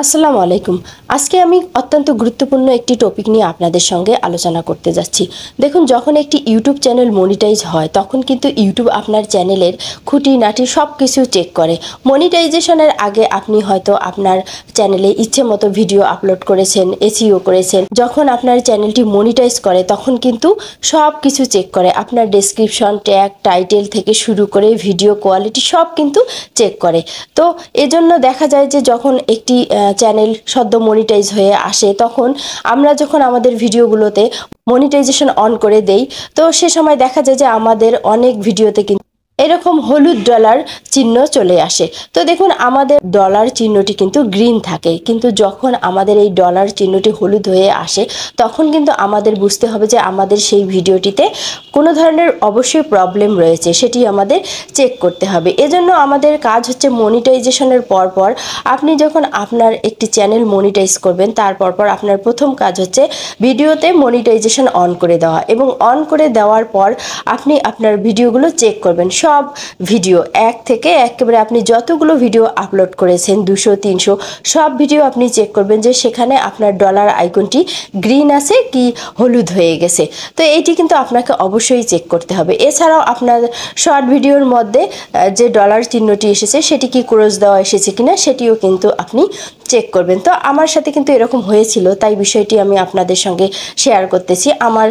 আসসালামু আলাইকুম। আজকে আমি অত্যন্ত গুরুত্বপূর্ণ একটি টপিক নিয়ে আপনাদের সঙ্গে আলোচনা করতে যাচ্ছি। দেখুন, যখন একটি ইউটিউব চ্যানেল মনিটাইজ হয় তখন কিন্তু ইউটিউব আপনার চ্যানেলের খুঁটিনাটি সব কিছু চেক করে। মনিটাইজেশনের আগে আপনি হয়তো আপনার চ্যানেলে ইচ্ছে মতো ভিডিও আপলোড করেছেন, এসইও করেছেন। যখন আপনার চ্যানেলটি মনিটাইজ করে তখন কিন্তু সব কিছু চেক করে। আপনার ডেসক্রিপশন, ট্যাগ, টাইটেল থেকে শুরু করে ভিডিও কোয়ালিটি সব কিন্তু চেক করে। তো এজন্য দেখা যায় যে যখন একটি চ্যানেল সদ্য মনিটাইজ হয়ে আসে তখন আমরা যখন আমাদের ভিডিওগুলোতে মনিটাইজেশন অন করে দেই, তো সে সময় দেখা যায় যে আমাদের অনেক ভিডিওতে কিন্তু এরকম হলুদ ডলার চিহ্ন চলে আসে। তো দেখুন, আমাদের ডলার চিহ্নটি কিন্তু গ্রিন থাকে, কিন্তু যখন আমাদের এই ডলার চিহ্নটি হলুদ হয়ে আসে তখন কিন্তু আমাদের বুঝতে হবে যে আমাদের সেই ভিডিওটিতে কোনো ধরনের অবশ্যই প্রবলেম রয়েছে, সেটি আমাদের চেক করতে হবে। এজন্য আমাদের কাজ হচ্ছে মনিটাইজেশনের পর আপনি যখন আপনার একটি চ্যানেল মনিটাইজ করবেন তার পর আপনার প্রথম কাজ হচ্ছে ভিডিওতে মনিটাইজেশন অন করে দেওয়া, এবং অন করে দেওয়ার পর আপনি আপনার ভিডিওগুলো চেক করবেন। সব ভিডিও এক থেকে একেবারে আপনি যতগুলো ভিডিও আপলোড করেছেন 200, 300 সব ভিডিও আপনি চেক করবেন যে সেখানে আপনার ডলার আইকনটি গ্রিন আছে কি হলুদ হয়ে গেছে। তো এইটি কিন্তু আপনাকে অবশ্যই চেক করতে হবে। এছাড়াও আপনার শর্ট ভিডিওর মধ্যে যে ডলার চিহ্নটি এসেছে সেটি কি ক্রস দেওয়া এসেছে কিনা সেটিও কিন্তু আপনি চেক করবেন। তো আমার সাথে কিন্তু এরকম হয়েছিল, তাই বিষয়টি আমি আপনাদের সঙ্গে শেয়ার করতেছি। আমার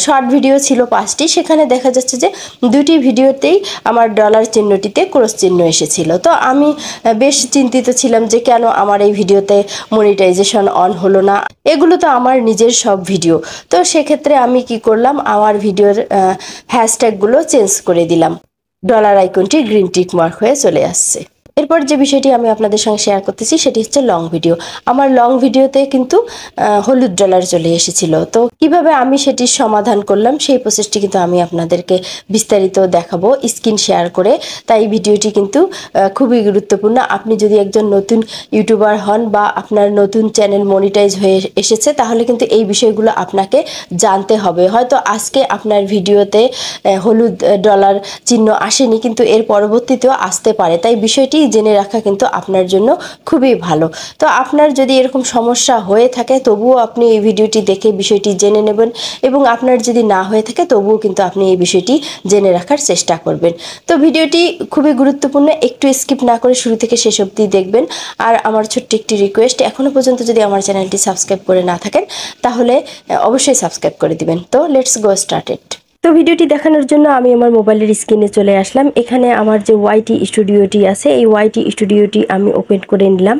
শর্ট ভিডিও ছিল 5টি, সেখানে দেখা যাচ্ছে যে 2টি ভিডিওতেই আমার ডলার চিহ্নটিতে ক্রস চিহ্ন এসেছিল। তো আমি বেশ চিন্তিত ছিলাম যে কেন আমার এই ভিডিওতে মনিটাইজেশন অন হলো না, এগুলো তো আমার নিজের সব ভিডিও। তো সেক্ষেত্রে আমি কি করলাম, আমার ভিডিওর হ্যাশট্যাগুলো চেঞ্জ করে দিলাম, ডলার আইকনটি গ্রিন টিক মার্ক হয়ে চলে আসছে। এরপর যে বিষয়টি আমি আপনাদের সঙ্গে শেয়ার করতেছি সেটি হচ্ছে লং ভিডিও। আমার লং ভিডিওতে কিন্তু হলুদ ডলার চলে এসেছিল। তো কিভাবে আমি সেটির সমাধান করলাম সেই প্রসেসটি কিন্তু আমি আপনাদেরকে বিস্তারিত দেখাবো স্ক্রিন শেয়ার করে। তাই ভিডিওটি কিন্তু খুবই গুরুত্বপূর্ণ। আপনি যদি একজন নতুন ইউটিউবার হন বা আপনার নতুন চ্যানেল মনিটাইজ হয়ে এসেছে তাহলে কিন্তু এই বিষয়গুলো আপনাকে জানতে হবে। হয়তো আজকে আপনার ভিডিওতে হলুদ ডলার চিহ্ন আসেনি, কিন্তু এর পরবর্তীতেও আসতে পারে, তাই বিষয়টি জেনে রাখা কিন্তু আপনার জন্য খুবই ভালো। তো আপনার যদি এরকম সমস্যা হয়ে থাকে তবুও আপনি এই ভিডিওটি দেখে বিষয়টি জেনে নেবেন, এবং আপনার যদি না হয়ে থাকে তবুও কিন্তু আপনি এই বিষয়টি জেনে রাখার চেষ্টা করবেন। তো ভিডিওটি খুবই গুরুত্বপূর্ণ, একটু স্কিপ না করে শুরু থেকে শেষ অবধি দেখবেন। আর আমার ছোট্ট একটি রিকোয়েস্ট, এখনও পর্যন্ত যদি আমার চ্যানেলটি সাবস্ক্রাইব করে না থাকেন তাহলে অবশ্যই সাবস্ক্রাইব করে দিবেন। তো লেটস গো স্টার্টেড। তো ভিডিওটি দেখানোর জন্য আমি আমার মোবাইলের স্ক্রিনে চলে আসলাম। এখানে আমার যে ওয়াইটি স্টুডিওটি আছে এই ওয়াইটি স্টুডিওটি আমি ওপেন করে নিলাম।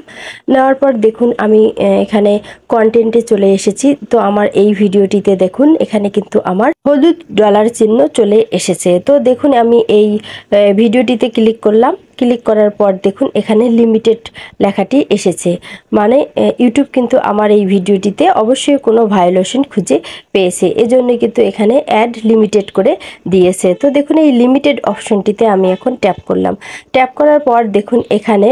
নেওয়ার পর দেখুন আমি এখানে কন্টেন্টে চলে এসেছি। তো আমার এই ভিডিওটিতে দেখুন এখানে কিন্তু আমার হলুদ ডলার চিহ্ন চলে এসেছে। তো দেখুন আমি এই ভিডিওটিতে ক্লিক করলাম। ক্লিক করার পর দেখুন এখানে লিমিটেড লেখাটি এসেছে, মানে ইউটিউব কিন্তু আমার এই ভিডিওটিতে অবশ্যই কোনো ভায়োলেশন খুঁজে পেয়েছে, এজন্য কিন্তু এখানে অ্যাড লিমিটেড করে দিয়েছে। তো দেখুন এই লিমিটেড অপশনটিতে আমি এখন ট্যাপ করলাম। ট্যাপ করার পর দেখুন এখানে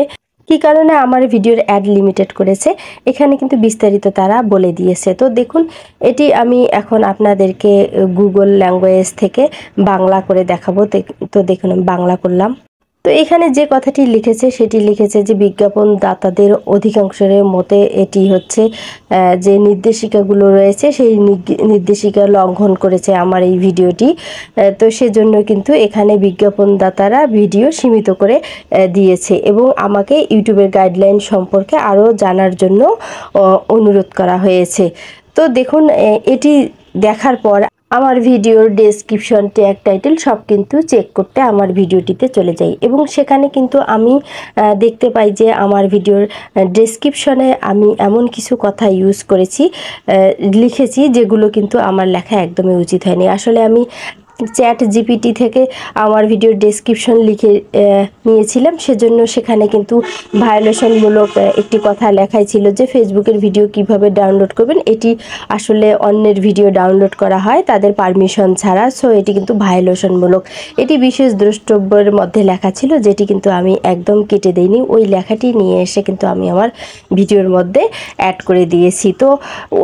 কি কারণে আমার ভিডিওর অ্যাড লিমিটেড করেছে এখানে কিন্তু বিস্তারিত তারা বলে দিয়েছে। তো দেখুন এটি আমি এখন আপনাদেরকে গুগল ল্যাঙ্গুয়েজ থেকে বাংলা করে দেখাবো। তো দেখুন আমি বাংলা করলাম। তো এখানে যে কথাটি লিখেছে সেটি লিখেছে যে বিজ্ঞাপন দাতাদের অধিকাংশের মতে এটি হচ্ছে যে নির্দেশিকাগুলো রয়েছে সেই নির্দেশিকা লঙ্ঘন করেছে আমার এই ভিডিওটি। তো সেজন্য কিন্তু এখানে বিজ্ঞাপনদাতারা ভিডিও সীমিত করে দিয়েছে, এবং আমাকে ইউটিউবের গাইডলাইন সম্পর্কে আরও জানার জন্য অনুরোধ করা হয়েছে। তো দেখুন এটি দেখার পর আমার ভিডিওর ডেসক্রিপশন, ট্যাগ, টাইটেল সব কিন্তু চেক করতে আমার ভিডিওটিতে চলে যাই, এবং সেখানে কিন্তু আমি দেখতে পাই যে আমার ভিডিওর ডেসক্রিপশনে আমি এমন কিছু কথা ইউজ করেছি, লিখেছি যেগুলো কিন্তু আমার লেখা একদমই উচিত হয়নি। আসলে আমি চ্যাট জিপিটি থেকে আমার ভিডিওর ডেসক্রিপশন লিখে নিয়েছিলাম, সেজন্য সেখানে কিন্তু ভায়োলেশনমূলক একটি কথা লেখাই ছিল যে ফেসবুকের ভিডিও কিভাবে ডাউনলোড করবেন, এটি আসলে অন্যের ভিডিও ডাউনলোড করা হয় তাদের পারমিশন ছাড়া, সো এটি কিন্তু ভায়োলেশনমূলক। এটি বিশেষ দ্রষ্টব্যের মধ্যে লেখা ছিল, যেটি কিন্তু আমি একদম কেটে দিইনি, ওই লেখাটি নিয়ে এসে কিন্তু আমি আমার ভিডিওর মধ্যে অ্যাড করে দিয়েছি। তো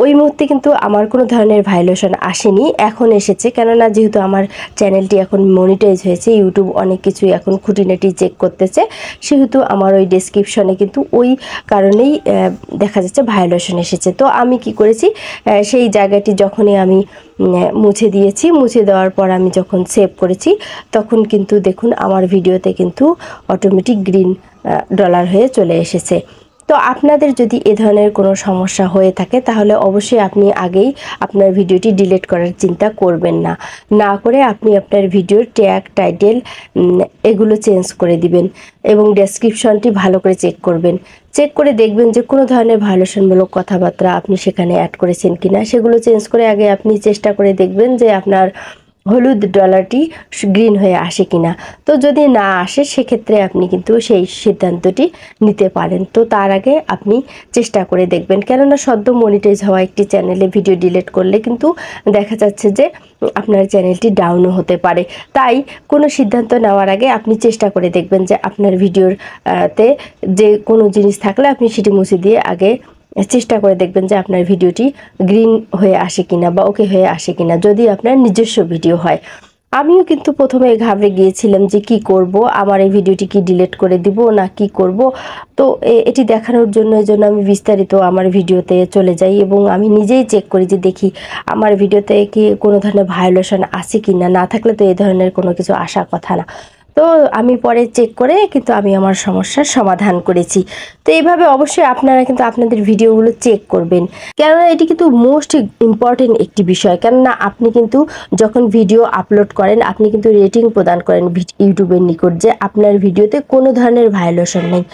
ওই মুহূর্তে কিন্তু আমার কোনো ধরনের ভায়োলেশন আসেনি, এখন এসেছে, কেননা যেহেতু আমার আমার চ্যানেলটি এখন মনিটাইজ হয়েছে, ইউটিউব অনেক কিছু এখন খুঁটিনাটি চেক করতেছে, সেহেতু আমার ওই ডেসক্রিপশনে কিন্তু ওই কারণেই দেখা যাচ্ছে ভায়োলেশন এসেছে। তো আমি কি করেছি, সেই জায়গাটি যখনই আমি মুছে দিয়েছি, মুছে দেওয়ার পর আমি যখন সেভ করেছি তখন কিন্তু দেখুন আমার ভিডিওতে কিন্তু অটোমেটিক গ্রিন ডলার হয়ে চলে এসেছে। তো আপনাদের যদি এ ধরনের কোনো সমস্যা হয়ে থাকে তাহলে অবশ্যই আপনি আগেই আপনার ভিডিওটি ডিলিট করার চিন্তা করবেন না, না করে আপনি আপনার ভিডিওর ট্যাগ, টাইটেল এগুলো চেঞ্জ করে দিবেন এবং ডেসক্রিপশনটি ভালো করে চেক করবেন। চেক করে দেখবেন যে কোনো ধরনের ভায়োলেশনমূলক কথাবার্তা আপনি সেখানে অ্যাড করেছেন কিনা, সেগুলো চেঞ্জ করে আগে আপনি চেষ্টা করে দেখবেন যে আপনার হলুদ ডলারটি গ্রিন হয়ে আসে কিনা। তো যদি না আসে সেক্ষেত্রে আপনি কিন্তু সেই সিদ্ধান্তটি নিতে পারেন। তো তার আগে আপনি চেষ্টা করে দেখবেন, কেননা সদ্য মনিটাইজ হওয়া একটি চ্যানেলে ভিডিও ডিলিট করলে কিন্তু দেখা যাচ্ছে যে আপনার চ্যানেলটি ডাউনও হতে পারে। তাই কোনো সিদ্ধান্ত নেওয়ার আগে আপনি চেষ্টা করে দেখবেন যে আপনার ভিডিওর তে যে কোনো জিনিস থাকলে আপনি সেটি মুছে দিয়ে আগে চেষ্টা করে দেখবেন যে আপনার ভিডিওটি গ্রিন হয়ে আসে কিনা বা ওকে হয়ে আসে কিনা, যদি আপনার নিজস্ব ভিডিও হয়। আমিও কিন্তু প্রথমে ঘাবড়ে গিয়েছিলাম যে কি করব, আমার এই ভিডিওটি কি ডিলিট করে দিব না কি করব। তো এটি দেখানোর জন্য আমি বিস্তারিত আমার ভিডিওতে চলে যাই এবং আমি নিজেই চেক করি যে দেখি আমার ভিডিওতে কি কোনো ধরনের ভায়োলেশন আছে কি না, না থাকলে তো এই ধরনের কোনো কিছু আসার কথা না। তো আমি পরে চেক করে কিন্তু আমি আমার সমস্যার সমাধান করেছি। তো এইভাবে অবশ্যই আপনারা কিন্তু আপনাদের ভিডিওগুলো চেক করবেন, কেননা এটি কিন্তু মোস্ট ইম্পর্টেন্ট একটি বিষয়। কেননা আপনি কিন্তু যখন ভিডিও আপলোড করেন আপনি কিন্তু রেটিং প্রদান করেন ইউটিউবের নিকট যে আপনার ভিডিওতে কোনো ধরনের ভায়োলেশন নেই।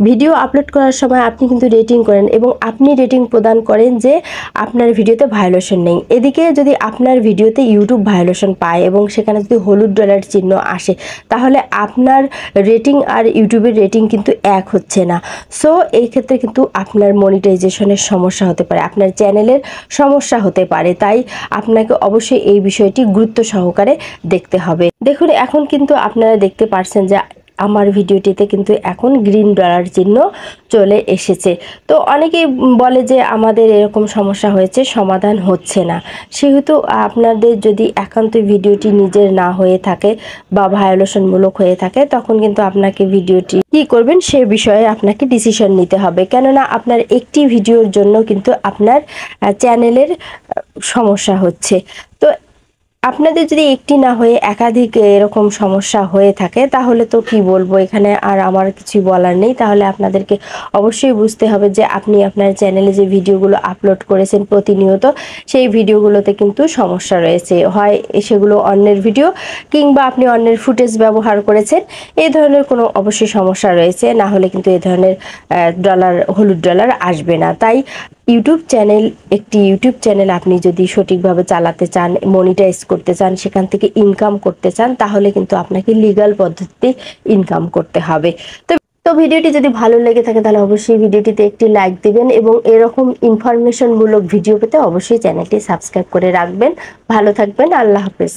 ভিডিও আপলোড করার সময় আপনি কিন্তু রেটিং করেন এবং আপনি রেটিং প্রদান করেন যে আপনার ভিডিওতে ভায়োলেশন নেই। এদিকে যদি আপনার ভিডিওতে ইউটিউব ভায়োলেশন পায় এবং সেখানে যদি হলুদ ডলার চিহ্ন আসে তাহলে আপনার রেটিং আর ইউটিউবের রেটিং কিন্তু এক হচ্ছে না। সো এই ক্ষেত্রে কিন্তু আপনার মনিটাইজেশনের সমস্যা হতে পারে, আপনার চ্যানেলের সমস্যা হতে পারে। তাই আপনাকে অবশ্যই এই বিষয়টি গুরুত্ব সহকারে দেখতে হবে। দেখুন এখন কিন্তু আপনারা দেখতে পারছেন যে আমার ভিডিওটিতে কিন্তু এখন গ্রিন ডলার চিহ্ন চলে এসেছে। তো অনেকেই বলে যে আমাদের এরকম সমস্যা হয়েছে, সমাধান হচ্ছে না। সেহেতু আপনাদের যদি একান্ত ভিডিওটি নিজের না হয়ে থাকে বা ভায়োলেশনমূলক হয়ে থাকে তখন কিন্তু আপনাকে ভিডিওটি কি করবেন সে বিষয়ে আপনাকে ডিসিশন নিতে হবে, কেননা আপনার একটি ভিডিওর জন্য কিন্তু আপনার চ্যানেলের সমস্যা হচ্ছে। তো আপনাদের যদি একটি না হয়ে একাধিক এরকম সমস্যা হয়ে থাকে তাহলে তো কি বলবো, এখানে আর আমার কিছু বলার নেই। তাহলে আপনাদেরকে অবশ্যই বুঝতে হবে যে আপনি আপনার চ্যানেলে যে ভিডিওগুলো আপলোড করেছেন প্রতিনিয়ত সেই ভিডিওগুলোতে কিন্তু সমস্যা রয়েছে, হয় সেগুলো অন্যের ভিডিও কিংবা আপনি অন্যের ফুটেজ ব্যবহার করেছেন, এই ধরনের কোনো অবশ্যই সমস্যা রয়েছে, না হলে কিন্তু এই ধরনের হলুদ ডলার আসবে না। তাই একটি ইউটিউব চ্যানেল আপনি যদি সঠিকভাবে চালাতে চান, মনিটাইজ করতে চান, সেখান থেকে ইনকাম করতে চান, তাহলে কিন্তু আপনাকে লিগ্যাল পদ্ধতিতে ইনকাম করতে হবে। তো ভিডিওটি যদি ভালো লেগে থাকে তাহলে অবশ্যই ভিডিওটিতে একটি লাইক দিবেন এবং এরকম ইনফরমেশনমূলক ভিডিও পেতে অবশ্যই চ্যানেলটি সাবস্ক্রাইব করে রাখবেন। ভালো থাকবেন, আল্লাহ হাফেজ।